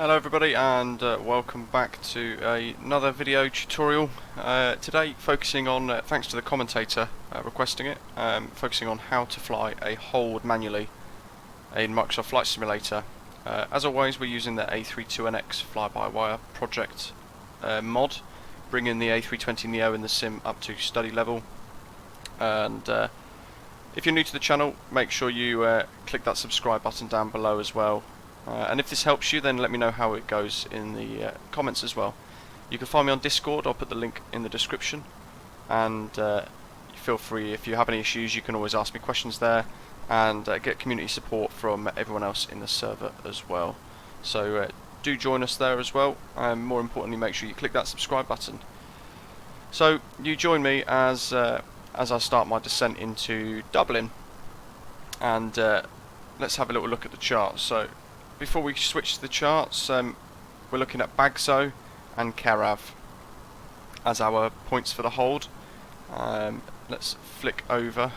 Hello everybody, and welcome back to another video tutorial. Today focusing on, thanks to the commentator requesting it, focusing on how to fly a hold manually in Microsoft Flight Simulator. As always, we're using the A32nx fly-by-wire project mod, bringing the A320neo in the sim up to study level. And if you're new to the channel, make sure you click that subscribe button down below as well. And if this helps you, then let me know how it goes in the comments as well. You can find me on Discord. I'll put the link in the description, and feel free, if you have any issues, you can always ask me questions there, and get community support from everyone else in the server as well. So do join us there as well, and more importantly, make sure you click that subscribe button. So you join me as I start my descent into Dublin, and let's have a little look at the chart. So before we switch to the charts, we're looking at Bagso and Carav as our points for the hold. Let's flick over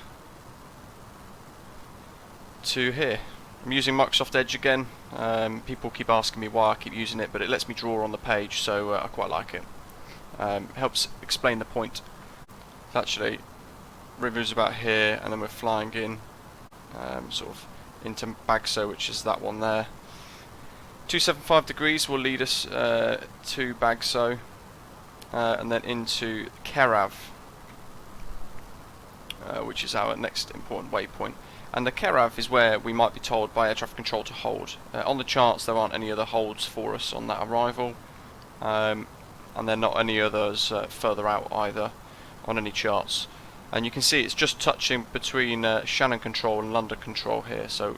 to here. I'm using Microsoft Edge again. People keep asking me why I keep using it, but it lets me draw on the page, so I quite like it. Helps explain the point. Actually, river's about here, and then we're flying in sort of into Bagso, which is that one there. 275 degrees will lead us to Bagso, and then into Carav, which is our next important waypoint. And the Carav is where we might be told by air traffic control to hold. On the charts there aren't any other holds for us on that arrival, and there are not any others further out either on any charts. And you can see it's just touching between Shannon control and London control here, so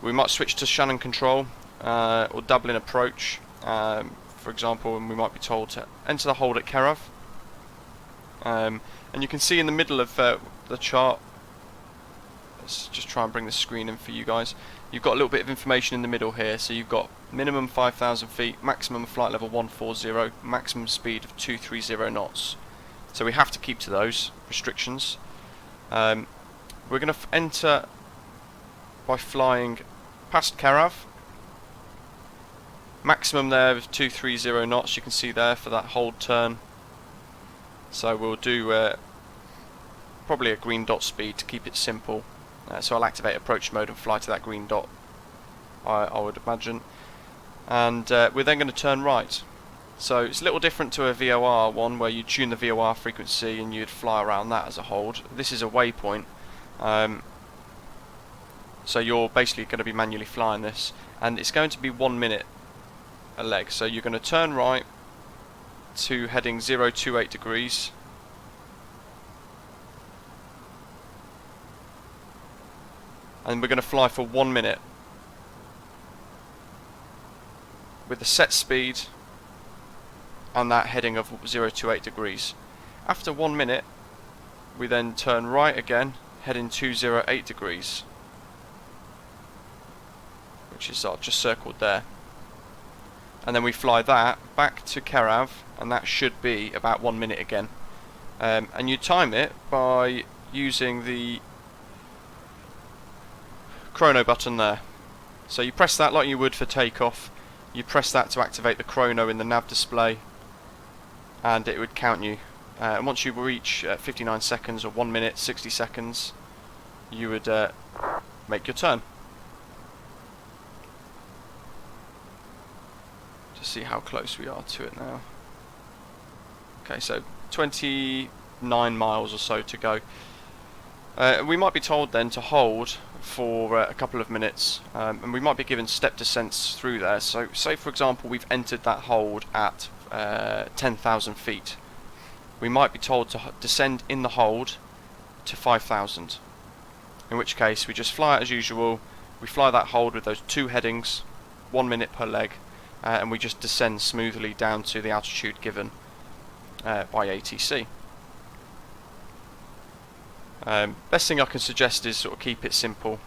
we might switch to Shannon control or Dublin approach, for example, and we might be told to enter the hold at Carav. And you can see in the middle of the chart, let's just try and bring the screen in for you guys, you've got a little bit of information in the middle here. So you've got minimum 5,000 feet, maximum flight level 140, maximum speed of 230 knots. So we have to keep to those restrictions. We're going to enter by flying past Carav. Maximum there of 230 knots, you can see there for that hold turn. So we'll do probably a green dot speed to keep it simple. So I'll activate approach mode and fly to that green dot, I would imagine. And we're then going to turn right. So it's a little different to a VOR one, where you tune the VOR frequency and you'd fly around that as a hold. This is a waypoint. So you're basically going to be manually flying this, and it's going to be 1 minute a leg. So you're going to turn right to heading 028 degrees, and we're going to fly for 1 minute with a set speed and that heading of 028 degrees. After 1 minute, we then turn right again, heading 208 degrees. Which is just circled there, and then we fly that back to Carav, and that should be about 1 minute again. And you time it by using the chrono button there. So you press that like you would for takeoff. You press that to activate the chrono in the nav display, and it would count you. And once you reach 59 seconds or 1 minute 60 seconds, you would make your turn. To see how close we are to it now. Okay, so 29 miles or so to go. We might be told then to hold for a couple of minutes, and we might be given step descents through there. So say for example we've entered that hold at 10,000 feet. We might be told to descend in the hold to 5,000. In which case we just fly it as usual. We fly that hold with those two headings, 1 minute per leg. And we just descend smoothly down to the altitude given by ATC. Best thing I can suggest is sort of keep it simple.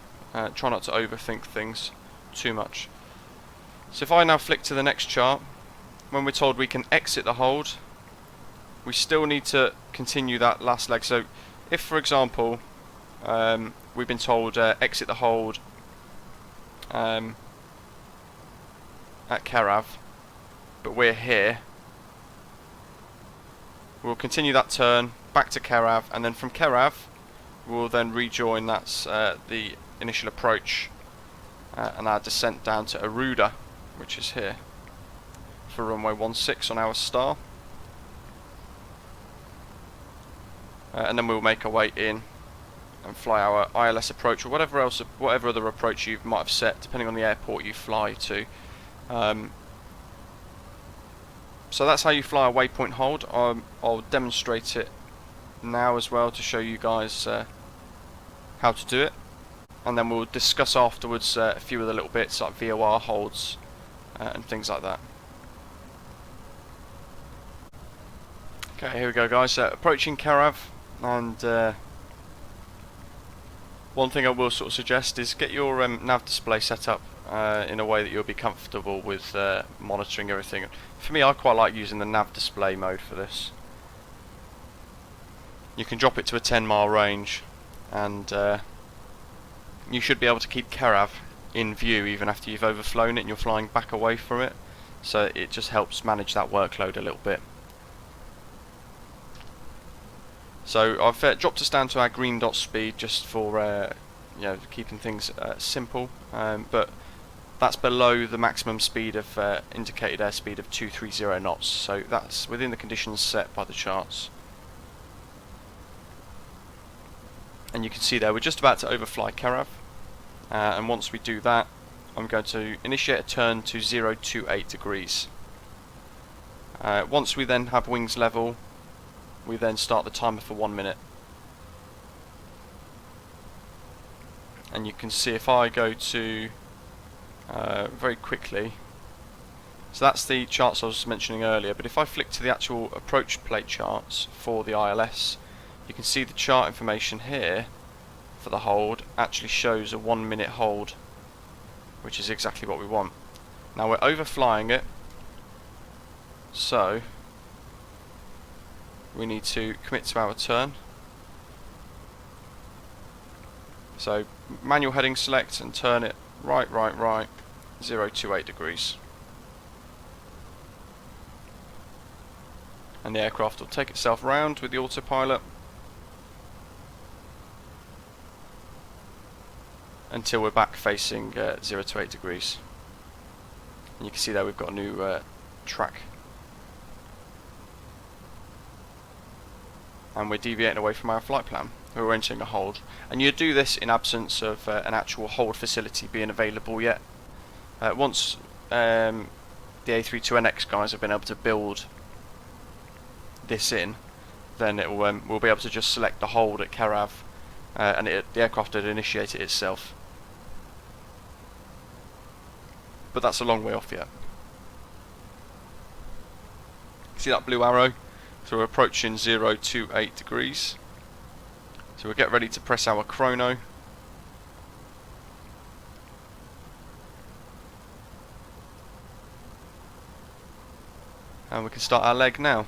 Try not to overthink things too much. So if I now flick to the next chart, when we're told we can exit the hold, we still need to continue that last leg. So if, for example, we've been told exit the hold at Kerav, but we're here. We'll continue that turn back to Kerav, and then from Kerav we'll then rejoin. That's the initial approach and our descent down to Aruda, which is here, for runway 16 on our star. And then we'll make our way in and fly our ILS approach, or whatever other approach you might have set, depending on the airport you fly to. So that's how you fly a waypoint hold. I'll demonstrate it now as well to show you guys how to do it, and then we'll discuss afterwards a few of the little bits like VOR holds and things like that. Okay, here we go, guys. Approaching Kerav, and one thing I will sort of suggest is get your nav display set up in a way that you'll be comfortable with monitoring everything. For me, I quite like using the nav display mode for this. You can drop it to a 10-mile range, and you should be able to keep Kerav in view even after you've overflown it and you're flying back away from it. So it just helps manage that workload a little bit. So I've dropped us down to our green dot speed just for you know, keeping things simple, but that's below the maximum speed of indicated airspeed of 230 knots, so that's within the conditions set by the charts. And you can see there we're just about to overfly Kerav, and once we do that I'm going to initiate a turn to 028 degrees. Once we then have wings level, we then start the timer for 1 minute. And you can see if I go to very quickly, so that's the charts I was mentioning earlier, but if I flick to the actual approach plate charts for the ILS, you can see the chart information here for the hold actually shows a 1 minute hold, which is exactly what we want. Now we're overflying it, so we need to commit to our turn. So manual heading select and turn it right, 028 degrees. And the aircraft will take itself round with the autopilot until we're back facing 0 to 8 degrees. And you can see there we've got a new track. And we're deviating away from our flight plan. We're entering a hold, and you do this in absence of an actual hold facility being available yet. Once the A32nx guys have been able to build this in, then it will, we'll be able to just select the hold at Kerav, and the aircraft will initiate it itself. But that's a long way off yet. See that blue arrow? So we're approaching 0 to 8 degrees. So we'll get ready to press our chrono. And we can start our leg now.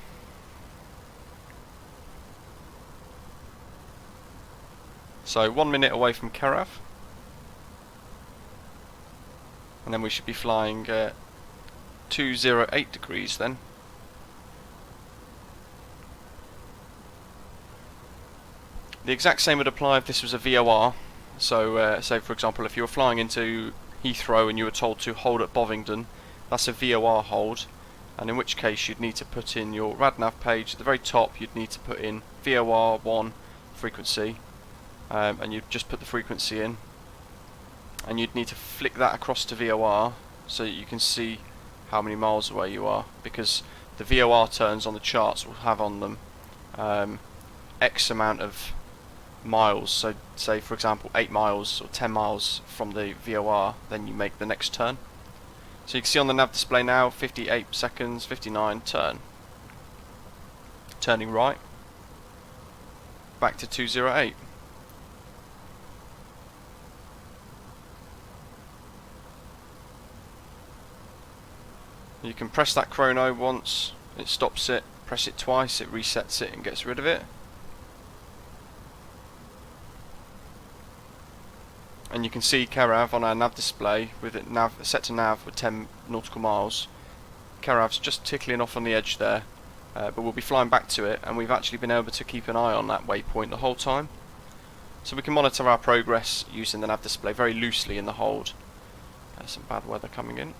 So 1 minute away from Kerav. And then we should be flying 208 degrees then. The exact same would apply if this was a VOR. So say for example if you were flying into Heathrow and you were told to hold at Bovingdon, that's a VOR hold, and in which case you'd need to put in your RadNav page. At the very top you'd need to put in VOR 1 frequency, and you'd just put the frequency in, and you'd need to flick that across to VOR so that you can see how many miles away you are, because the VOR turns on the charts will have on them X amount of miles. So say for example 8 miles or 10 miles from the VOR, then you make the next turn. So you can see on the nav display now 58 seconds, 59, turn. Turning right, back to 208. You can press that chrono once, it stops it, press it twice, it resets it and gets rid of it. and you can see Kerav on our nav display with it set to nav with 10 nautical miles. Kerav's just tickling off on the edge there, but we'll be flying back to it, and we've actually been able to keep an eye on that waypoint the whole time. So we can monitor our progress using the nav display very loosely in the hold. Some bad weather coming in.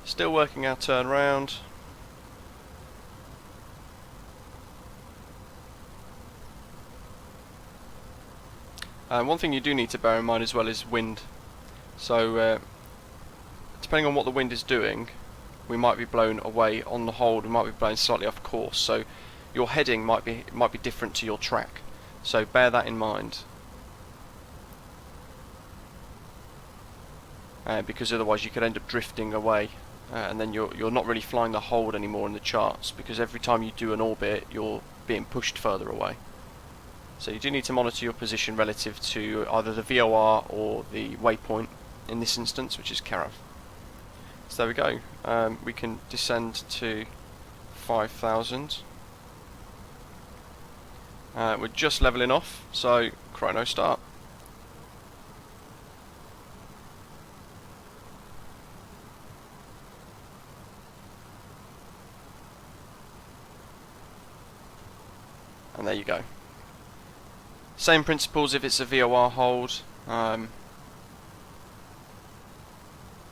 Still working our turn round. One thing you do need to bear in mind as well is wind. So depending on what the wind is doing, we might be blown away on the hold, we might be blown slightly off course, so your heading might be different to your track, so bear that in mind, because otherwise you could end up drifting away, and then you're not really flying the hold anymore in the charts, because every time you do an orbit you're being pushed further away. So you do need to monitor your position relative to either the VOR or the waypoint in this instance, which is Kerav. So there we go. We can descend to 5,000. We're just levelling off, so chrono start. And there you go. Same principles if it's a VOR hold, but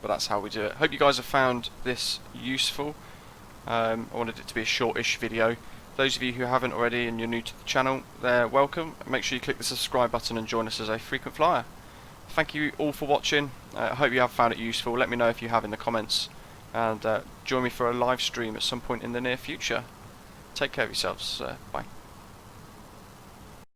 that's how we do it. Hope you guys have found this useful. I wanted it to be a shortish video. Those of you who haven't already and you're new to the channel, they're welcome. Make sure you click the subscribe button and join us as a frequent flyer. Thank you all for watching. I hope you have found it useful. Let me know if you have in the comments, and join me for a live stream at some point in the near future. Take care of yourselves. Bye.